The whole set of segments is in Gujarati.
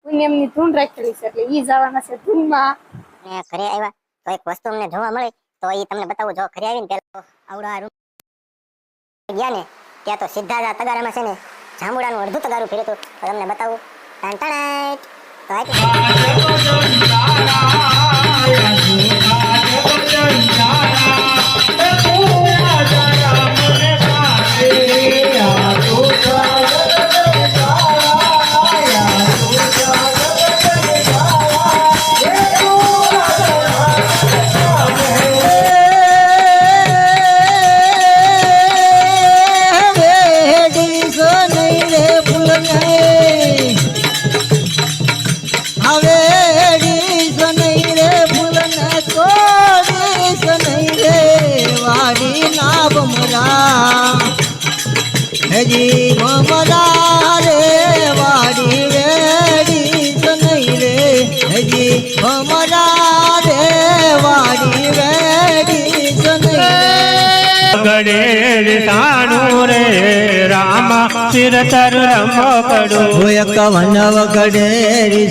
પુણ્યમની ધૂન રાખેલી છે એટલે ઈ જવાના છે ધૂનમાં. ને ઘરે આવ્યા તો એક વસ્તુ અમને જોવા મળી તો એ તમને બતાવું. જો ઘરે આવીને પેલા આવડા રૂમ ગયા ને ત્યાં તો સીધા જ આ તગારામાં છે ને જાંબુડાનું અડધું તગારું ફેર્યું હતું. તો તમને બતાવું. ટાંટાણાટ. તો હજી મમરા રે વાડી વેડી સનઈ રે હજી મમરા રે વાડી વેડી સનઈ ગડે સાણું રે રામા ચિરતર રમકડું એક વનવ ગડે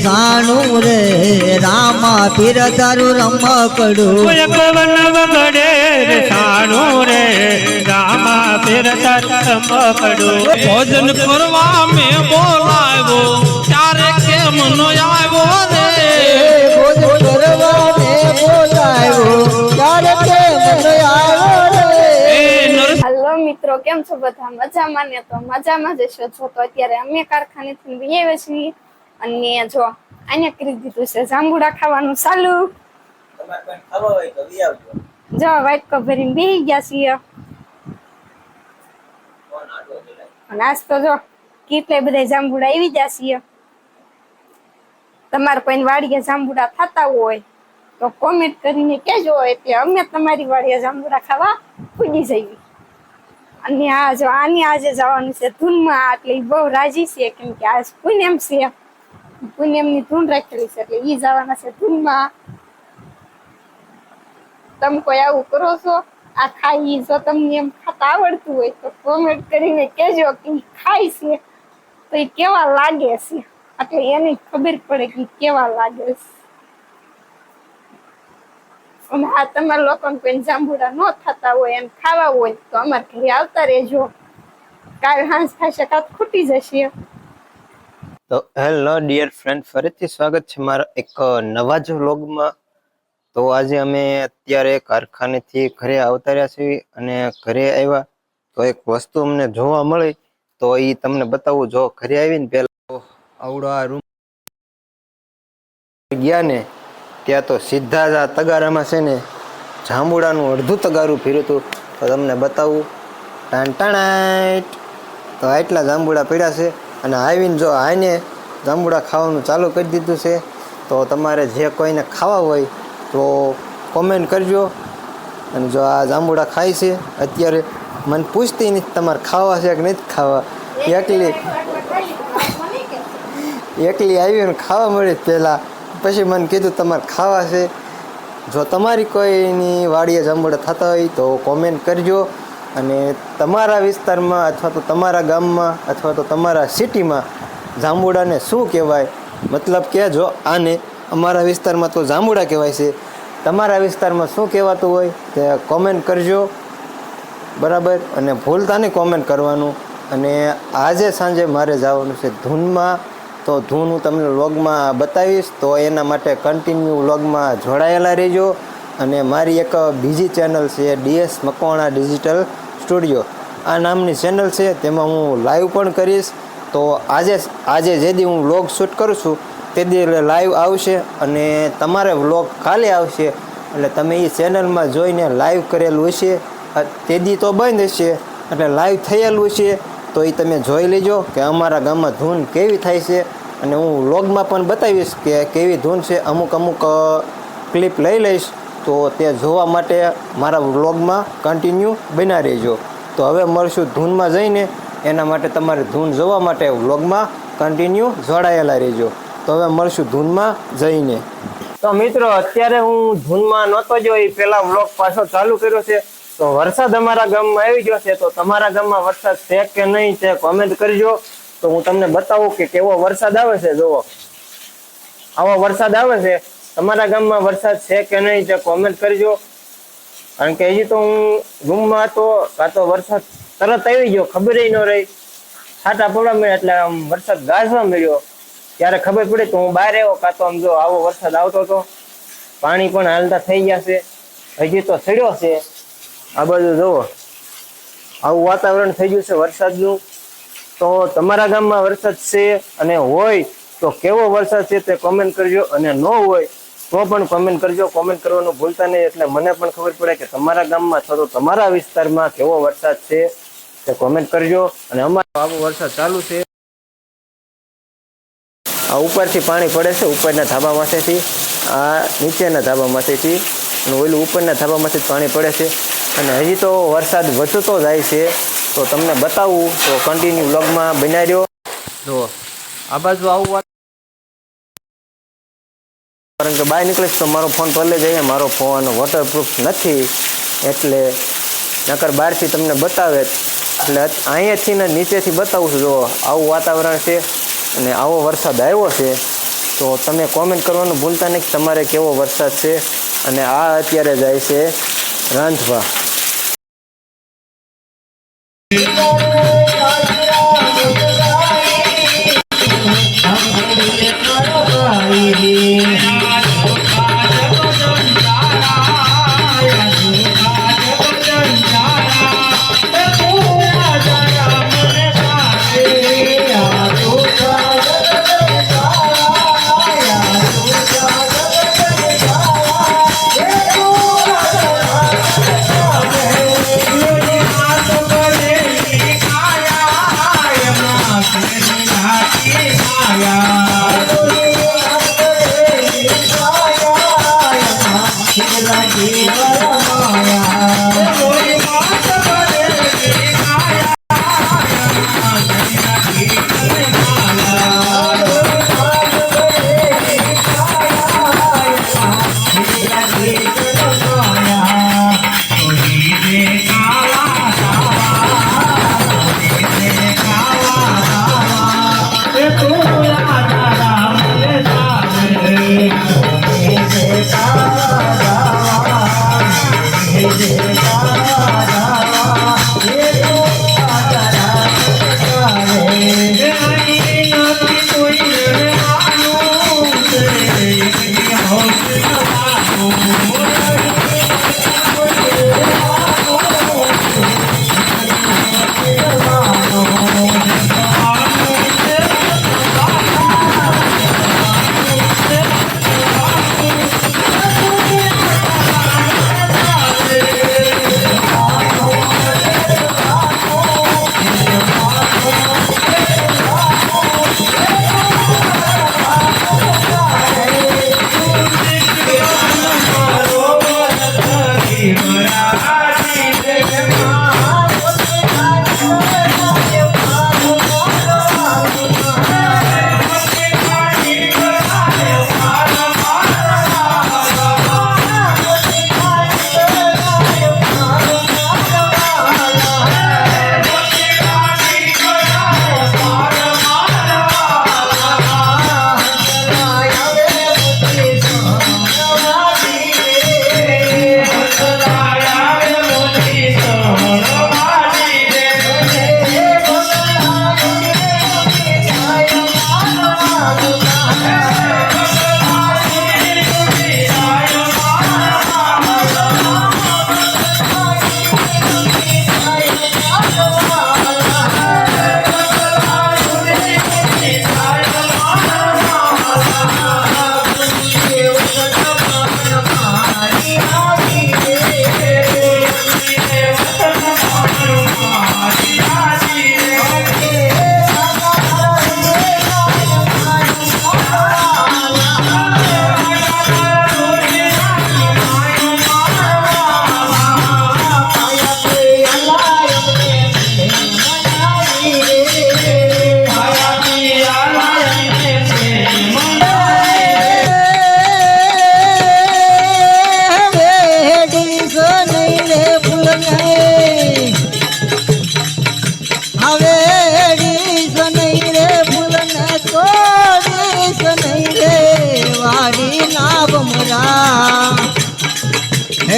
સાણું રે રામા પીર તારું રમકડું એક વનવ ગડે સાણું રે રામા ચિરતર રમકડું ભોજન કરવા મેં બોલાવ્યો ત્યારે કેમ નો આવ્યો રે ભોજન કરવા મેં બોલાવ્યો ત્યારે કેમ નો આવ્યો રે. હાલો મિત્રો, કેમ છો બધા? મજામાં ને? તો મજામાં જ છો. જો તો અત્યારે અમે કારખાનેથી આવ્યા છીએ અને જો આને કરી દીધું છે જાંબુડા ખાવાનું ચાલુ. જો વાટકો ભરીને બેસી ગયા છીએ અને આજ તો જો કેટલાય બધા જાંબુડા આવી ગયા છીએ. તમારે કોઈ વાડીએ જાંબુડા થતા હોય તો કોમેન્ટ કરીને કહેજો એટલે અમે તમારી વાડીએ જાંબુડા ખાવા પૂજી જઈએ. અને આ જો આની આજે જવાનું છે ધૂનમાં એટલે બહુ રાજી છે કેમ કે આજ પુણ્યમ છે. પુણ્યમની ધૂન રાખેલી છે એટલે ઈ જવાના છે ધૂનમાં. તમે કોઈ આવું કરો છો? આ ખાઈ જો તમને એમ ખાતા આવડતું હોય તો કોમેન્ટ કરીને કહેજો કે ખાય છે તો એ કેવા લાગે છે એટલે એને ખબર પડે કે કેવા લાગે છે. અને આ તમારા લોકોને કોઈ જાંબુડા ન થતા હોય એમ ખાવા હોય તો અમારે ઘરે આવતા રહેજો. કાલ હાંસ થશે કાં ખૂટી જશે. તો હેલો ડિયર ફ્રેન્ડ, ફરીથી સ્વાગત છે મારા એક નવા જ વ્લોગમાં. તો આજે અમે અત્યારે કારખાનેથી ઘરે આવતા રહ્યા છીએ અને ઘરે આવ્યા તો એક વસ્તુ અમને જોવા મળી તો એ તમને બતાવું. જો ઘરે આવીને પેલા આવડો આ રૂમ ગયા ને ત્યાં તો સીધા જ આ તગારામાં છે ને જાંબુડાનું અડધું તગારું ફેર્યું હતું. તો તમને બતાવું. ટાંટાણાટ. તો આટલા જાંબુડા પડ્યા છે અને આવીને જો આને જાંબુડા ખાવાનું ચાલુ કરી દીધું છે. તો તમારે જે કોઈને ખાવા હોય તો કોમેન્ટ કરજો. અને જો આ જાંબુડા ખાય છે અત્યારે મને પૂછતી નથી તમારે ખાવા છે કે નથી ખાવા. એકલી આવીને ખાવા મળી પહેલાં, પછી મને કીધું તમારે ખાવા છે. જો તમારી કોઈની વાડીએ જાંબુડા થતા હોય તો કોમેન્ટ કરજો. અને તમારા વિસ્તારમાં અથવા તો તમારા ગામમાં અથવા તો તમારા સિટીમાં જાંબુડાને શું કહેવાય, મતલબ કે જો આને અમારા વિસ્તારમાં તો જાંબુડા કહેવાય છે, તમારા વિસ્તારમાં શું કહેવાતું હોય તે કોમેન્ટ કરજો, બરાબર. અને ભૂલતા નહીં કોમેન્ટ કરવાનું. અને આજે સાંજે મારે જવાનું છે ધૂનમાં. તો ધૂન હું તમને વ્લોગમાં બતાવીશ તો એના માટે કન્ટિન્યુ વ્લોગમાં જોડાયેલા રહેજો. અને મારી એક બીજી ચેનલ છે DS મકવાણા ડિજિટલ સ્ટુડિયો, આ નામની ચેનલ છે. તેમાં હું લાઈવ પણ કરીશ. તો આજે જે દી હું વ્લોગ શૂટ કરું છું તે દી લાઈવ આવશે અને તમારે વ્લોગ કાલે આવશે. એટલે તમે એ ચેનલમાં જોઈને લાઈવ કરેલું હશે, તે દી તો બંધ હશે એટલે લાઈવ થયેલું છે તો એ તમે જોઈ લેજો કે અમારા ગામમાં ધૂન કેવી થાય છે. અને હું વ્લોગમાં પણ બતાવીશ કે કેવી ધૂન છે. અમુક ક્લિપ લઈ લઈશ તો તે જોવા માટે મારા વ્લોગમાં કન્ટિન્યુ બના રહેજો. તો હવે મળશું ધૂનમાં જઈને. એના માટે તમારે ધૂન જોવા માટે વ્લોગમાં કન્ટિન્યુ જોડાયેલા રહેજો. તો હવે મળશું ધૂનમાં જઈને. તો મિત્રો અત્યારે હું ધૂનમાં નહોતો જો, એ પહેલા વ્લોગ પાછો ચાલુ કર્યો છે. તો વરસાદ અમારા ગામમાં આવી ગયો છે. તો તમારા ગામમાં વરસાદ છે કે નહીં તે કોમેન્ટ કરજો. તો હું તમને બતાવું કે કેવો વરસાદ આવે છે. જુઓ આવો વરસાદ આવે છે, તમારા ગામમાં વરસાદ છે કે નહીં તે કોમેન્ટ કરજો. કારણ કે હજી તો હું રૂમમાં હતો, કાં તો વરસાદ તરત આવી ગયો, ખબર ન રહી, છાંટા પડવા મળ્યા એટલે આમ વરસાદ ગાજવા મળ્યો. ત્યારે ખબર પડી તો હું બહાર આવ્યો, કાં તો આમ જો આવો વરસાદ આવતો હતો. પાણી પણ હાલતા થઈ ગયા છે, હજી તો સડ્યો છે. આ બાજુ જુઓ, આવું વાતાવરણ થઈ ગયું છે વરસાદનું. તો તમારા ગામમાં વરસાદ છે અને હોય તો કેવો વરસાદ છે તે કોમેન્ટ કરજો, અને ન હોય તો પણ કોમેન્ટ કરજો. કોમેન્ટ કરવાનું ભૂલતા નહીં, એટલે મને પણ ખબર પડે કે તમારા ગામમાં અથવા તો તમારા વિસ્તારમાં કેવો વરસાદ છે તે કોમેન્ટ કરજો. અને અમારો આવો વરસાદ ચાલુ છે. આ ઉપરથી પાણી પડે છે, ઉપરના ધાબામાંથી, આ નીચેના ધાબામાંથી, અને ઓલું ઉપરના ધાબામાંથી જ પાણી પડે છે. અને હજી તો વરસાદ વધતો જાય છે, તો તમને બતાવું તો કન્ટિન્યુ વ્લોગમાં બન્યા રહ્યો. જુઓ આ બાજુ આવું, કારણ કે બહાર નીકળીશ તો મારો ફોન પલ્લે જાય, મારો ફોન વોટરપ્રૂફ નથી, એટલે નકર બહારથી તમને બતાવે. એટલે અહીંયાથી ને નીચેથી બતાવું છું. જો આવું વાતાવરણ છે અને આવો વરસાદ આવ્યો છે, તો તમે કોમેન્ટ કરવાનું ભૂલતા નહીં કે તમારે કેવો વરસાદ છે. અને આ અત્યારે જાય છે રાંધવા.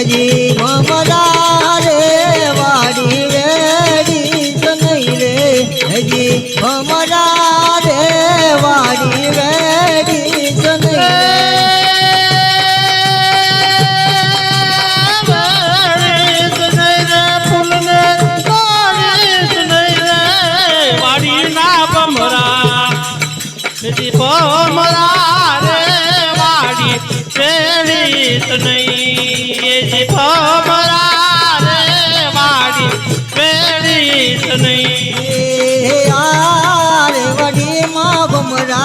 હજી ભમરા રે વાડી વેડી સનઈ રે હજી ભમરા રે વાડી વેડી સનઈ આરે વડી માં ભમરા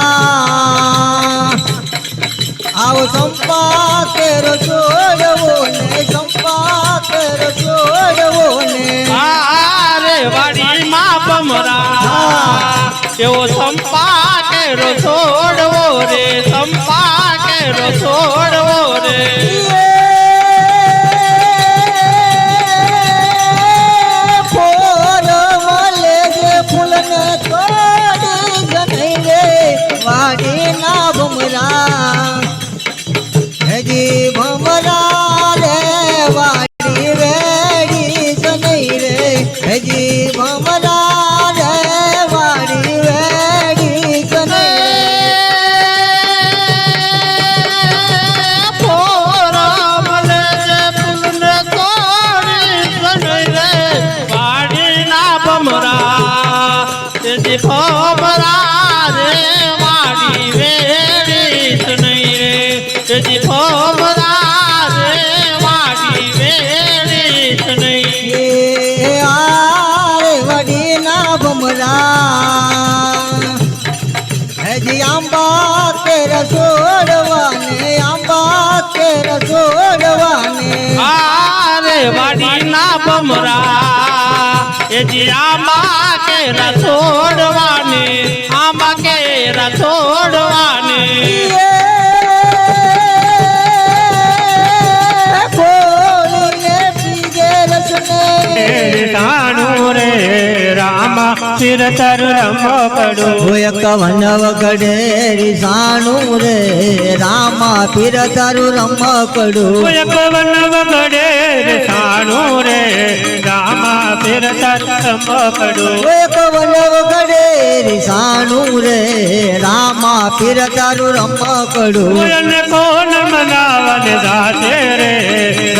આવો સંપા તેરો છોડવો ને સંપા તેરો છોડવો ને વાડીમાં ભમરા એવો સંપા કેરો છોડવો રે સંપા કેરો છોડવો રે ફોર મળે જે ફૂલને તોડી ગઈ રે વાડી ના ભમરા હજી ભમરા રે વાડી વેડી સનઈ રે હજી ભમરા રે વાડી વેડી વડી ના ભમરા હજી આંબા તેરા છોડવાને આંબા તેરા છોડવાને વાડીના ભમરા એ જી આંબા કેરા છોડવાને આંબા કેરા છોડવાને ફોડીને પીજે રસને રે રામા સિર તર રમકડું એક વન વગડે રીસાણું રે રામા પીર તારું રમકડું એક વન વગડે સાણું રે રામા સિર તર રમકડું એક વન વગડે રીસાણું રે રામા પીર તારું રમકડું કોને કોણ મનાવન જાતે રે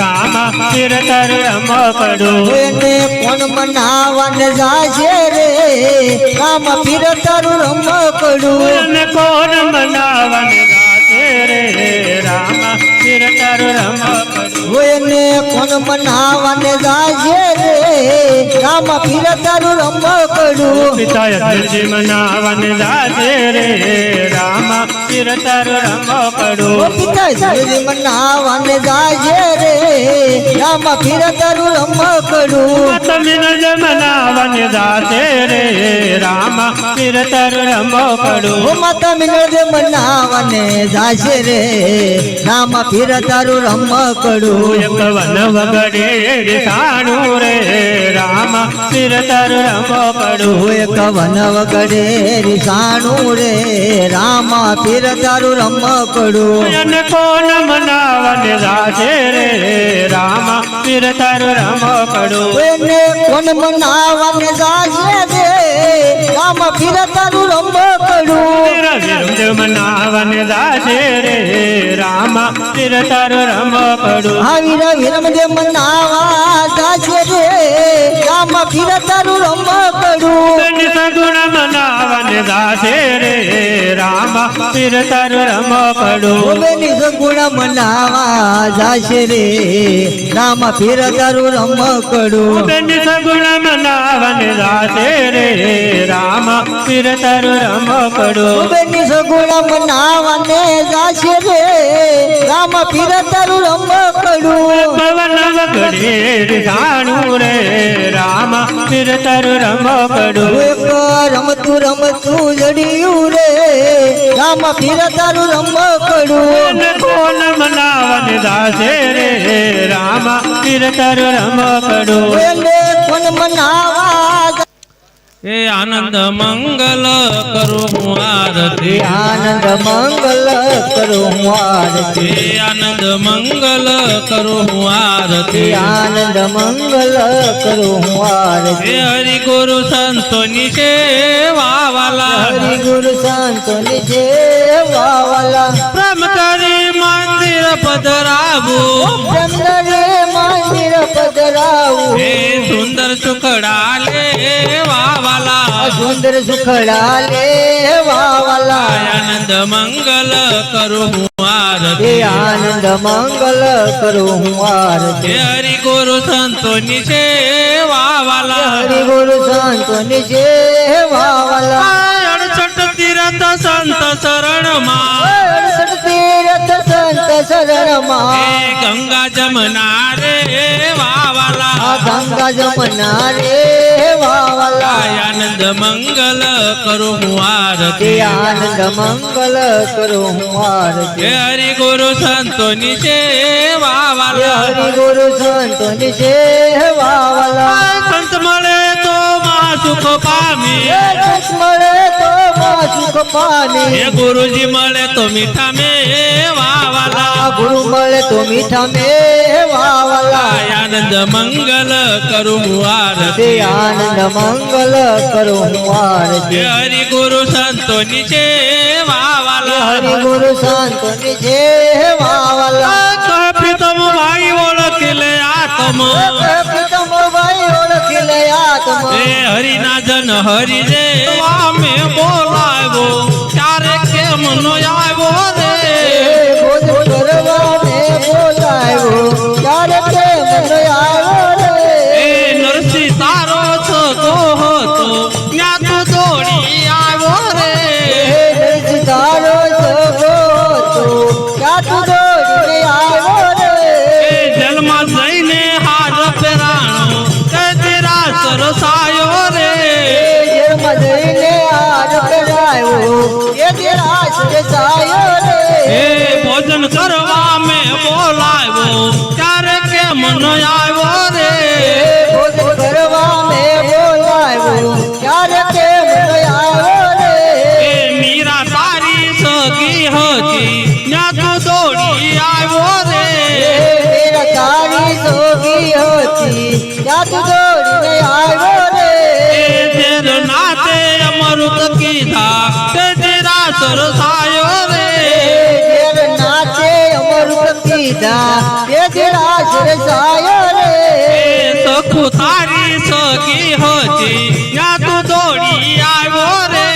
રામા સિર તર રમકડું એને કોણ મનાવન જાશે રે રામ પીર તારું રમકડું કોને કોણ મનાવન જાતે રે રામા સિર તર રમકડું એને કોણ મનાવન જાશે રે રામ પીર તારું રમકડું પિતા મનાવન જાતે રે રામા સિર તર રમકડું પિતા જલ્દી મનાવન જાશે રે રામ પીર તારું રમકડું તમે મનાવન જાતે રે રામા સિર તર રમકડું ઓ માતા મિનળ મનાવને જાશે રે રામ પીર તારું રમકડું એક વન વગડે સાણું રે રામા સિર તર રમકડું એક વન વગડે રીસાણું રે રામ પીર તારું રમકડું અને કોણ મનાવન જાતે રે રામા સિર તર રમકડું એને કોણ મનાવન જાશે રે રામ પીર તારું રમકડું મનાવન જાતે રે રામા સિર તર રમકડું હા વીર વિરમ દે મનાવા જાશે રે રામ પીર તારું રમકડું સગુણ મનાવન જાતે રે રામા સિર તર રમકડું બેની સગુણ મનાવા જાશે રે રામ પીર તારું રમકડું બેન સગુણ મનાવન જાતે રે રામા સિર તર રમકડું બેની સગુણ મનાવાને જાશે રે રામ પીર તારું રમકડું પવન વગડે જાણું રે રામા સિર તર રમકડું એક રમતું રમતું જડિયું રે રામ પીર તારું રમકડું કોણ મનાવન જાતે રે રામા સિર તર રમકડું એને કોણ મનાવા એ આનંદ મંગલ કરું હું આરતી આનંદ મંગલ કરું હું આરતી એ આનંદ મંગલ કરું હું આરતી આનંદ મંગલ કરું હું આરતી એ હરિ ગુરુ સંતોની સેવા વાલા હરિ ગુરુ સંતોની સેવા વાલા પ્રેમ કરી મંદિર પધરાવું ચંદ્રે મંદિર પધરાવું એ સુંદર સુખડા લેવા વાલા સુંદર સુખડા લેવા વાલા આનંદ મંગલ કરું હું હે આરતી આનંદ મંગલ કરું હું આરતી હે હરિ ગુરુ સંતોની સેવા વાલા હરિ ગુરુ સંતોની સેવા વાલા 68 તીરથ સંત શરણમાં અડસઠ તીરથ સંત શરણમાં હે ગંગા જમના રે વાવાલા આ ગંગા જમના રે વાવાલા આનંદ મંગલ કરું હું તે આરતી આનંદ મંગલ કરું હું આરતી હે હરિ ગુરુ સંતોની સેવા વાલા હરિ ગુરુ સંતોની સેવા વાલા સંત મળે તો માં સુખ પામી મળે તો માં સુખ પામી હે ગુરુજી મળે તો મીઠા મેવા વાલા ગુરુ મળે તો મીઠા મેવા વાલા આનંદ મંગલ કરું હું તે આરતી આનંદ મંગલ કરું હું આરતી હે હરિ ગુરુ સંતોની સેવા વાલા હરિ ગુરુ સંતોની સેવા વાલા પ્રીતમ ભાઈ ઓળખી લે આત્મ પ્રીતમ ભાઈ ઓળખી લે આત્મ હે હરિના જન હરિ રે વામે બોલાવ્યો ત્યારે કેમ નો આવ્યો રે ભોજન કરવા ને બોલાવ્યો ત્યારે કેમ ન આવ્યો રે એ નરસિંહ તારો છગો હતો ત્યાં તો દોડી આવ્યો રે હે નરસિંહારો સગો તો ક્યાં તું દોડીને આવ્યો રે એ જલમાં જઈને હાર પહેરાણો તે તેરા સરસાયો રે જેમાં જઈને હાર પહેરાયો એ દેરાશ રચાયો રે એ ભોજન કરવા મેં બોલાવ્યો ત્યારે કેમ ન આવ્યો રે ભોજન કરવા મેં બોલાવ્યો ત્યારે કેમ ન આવ્યો રે એ મીરા તારી સગી હતી ત્યાં તો દોડી આવ્યો રે મેરા તારી સોગી હતી ત્યાં તું દોડીને આવ્યો રે એ તેર નાતે અમૃત કીધા તે તેરા સરસાયો રે ઘેર નાચે અમૃત કીધા તે દેરાશ રચાયો રે એ સખુ તારી સગી હતી ત્યાં તો દોડી આવ્યો રે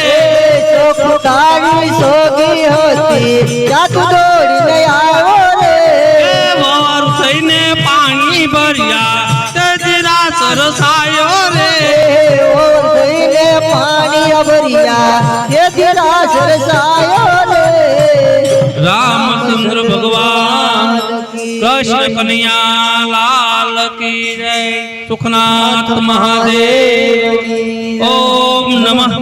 ચોખ્ખું તારી સોગી હતી ત્યાં તું દોડીને આવ્યો રે એ વર થઈને પાણી ભર્યા તે તેરા સરસાયો રે ઓર થઈને પાણી ભર્યા તે દેરાશ રચાયો રે રામચંદ્ર ભગવાન કૃષ્ણ કનૈયા લાલ કી જય સુખનાથ મહાદેવ ઓમ નમઃ